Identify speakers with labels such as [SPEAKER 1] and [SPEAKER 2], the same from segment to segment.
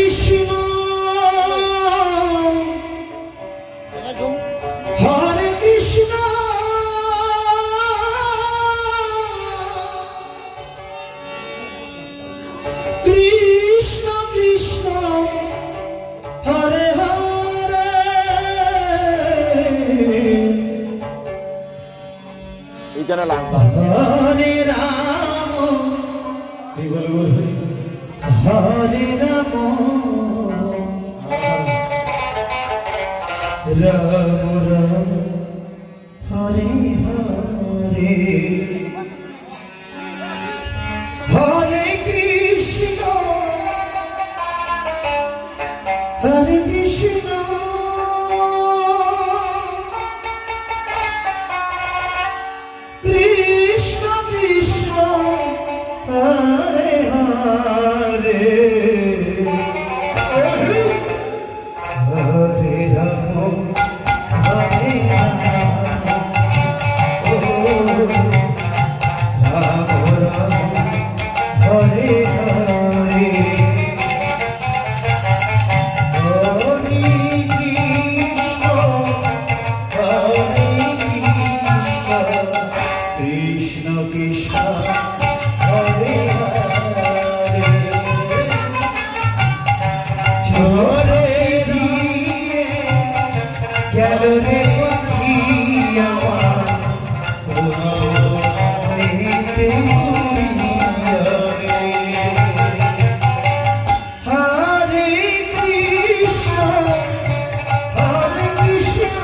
[SPEAKER 1] কৃষ্ণ হরে কৃষ্ণ কৃষ্ণ কৃষ্ণ হরে হরে
[SPEAKER 2] এইখানে লাগবে
[SPEAKER 1] হরে রাম হরে রাম রাম রাম হরে হরে হরে কৃষ্ণ হরে কৃষ্ণ কৃষ্ণ কৃষ্ণ হরে হরে হরে রাম হরে রাম ও রাম রাম হরে হরে হরে কৃষ্ণ হরে কৃষ্ণ কৃষ্ণ কৃষ্ণ হরে হরে ঝরে দিয়ে গেল রে পাখি আমার মনেতে উড়িয়া রে। হরে কৃষ্ণ হরে কৃষ্ণ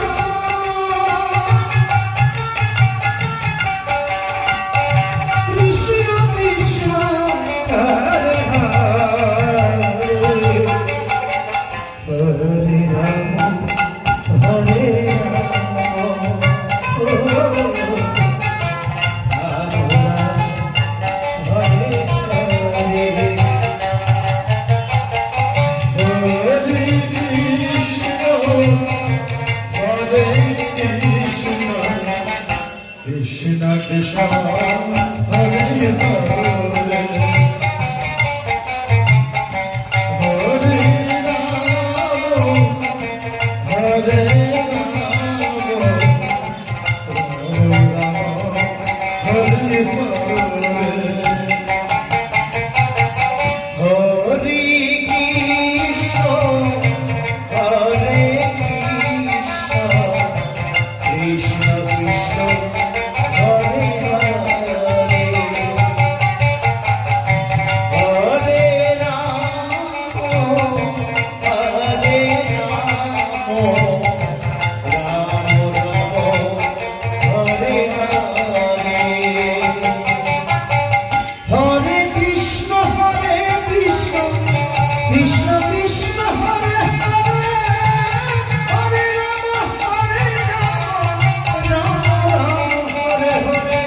[SPEAKER 1] কৃষ্ণ কৃষ্ণ হরে হরে হরে রাম হরে রাম ও রাম রাম হরে হরে হরে কৃষ্ণ হরে কৃষ্ণ কৃষ্ণ কৃষ্ণ হরে হরে হরে রাম হরে রাম হরে হরে কৃষ্ণ হরে কৃষ্ণ কৃষ্ণ কৃষ্ণ হরে হরে হরে রাম হরে রাম রাম রাম হরে হরে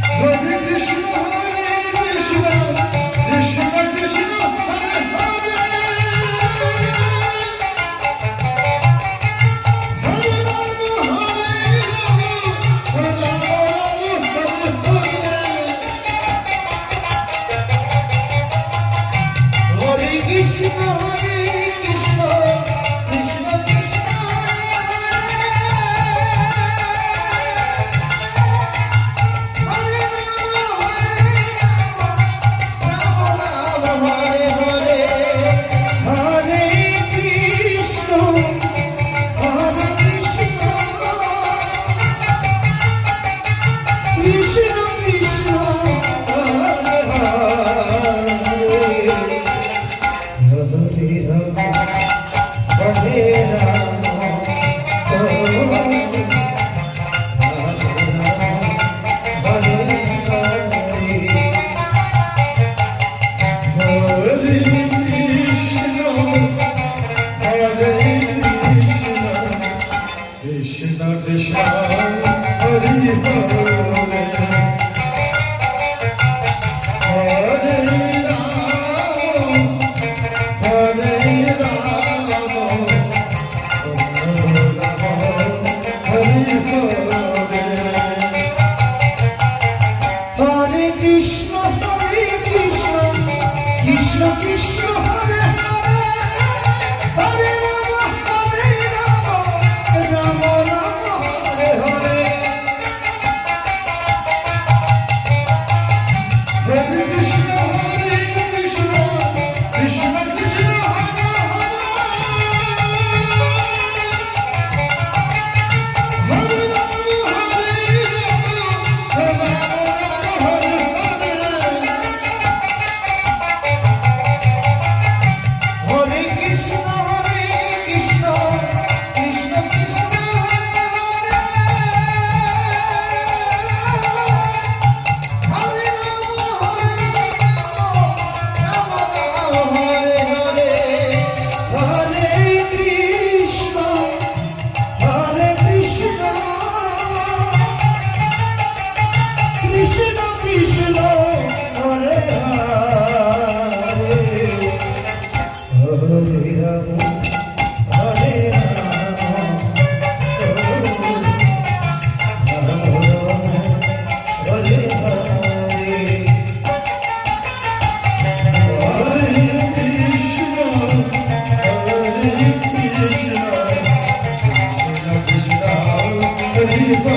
[SPEAKER 1] হরে কৃষ্ণ কৃষ্ণ কৃষ্ণ হরে হরে হরে রাম রাম রাম হরে হরে হরে কৃষ্ণ কৃষ্ণ কৃষ্ণ কৃষ্ণ হরে হরে হরে রাম হরে কৃষ্ণ কৃষ্ণ কৃষ্ণ কৃষ্ণ হরে রাম হরে হরে হরে কৃষ্ণ হরে কৃষ্ণ কৃষ্ণ কৃষ্ণ হরে হরে হরে রাম হরে রাম ও রাম হরে হরে হরে কৃষ্ণ হরে কৃষ্ণ কৃষ্ণ কৃষ্ণ হরে হরে হরে রাম হরে রাম রাম হরে হরে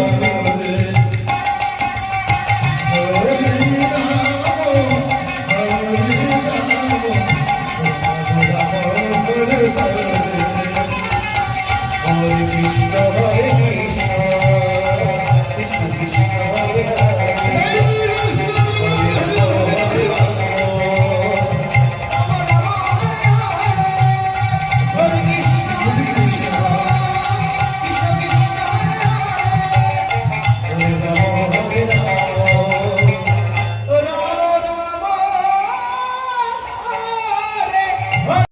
[SPEAKER 1] হরে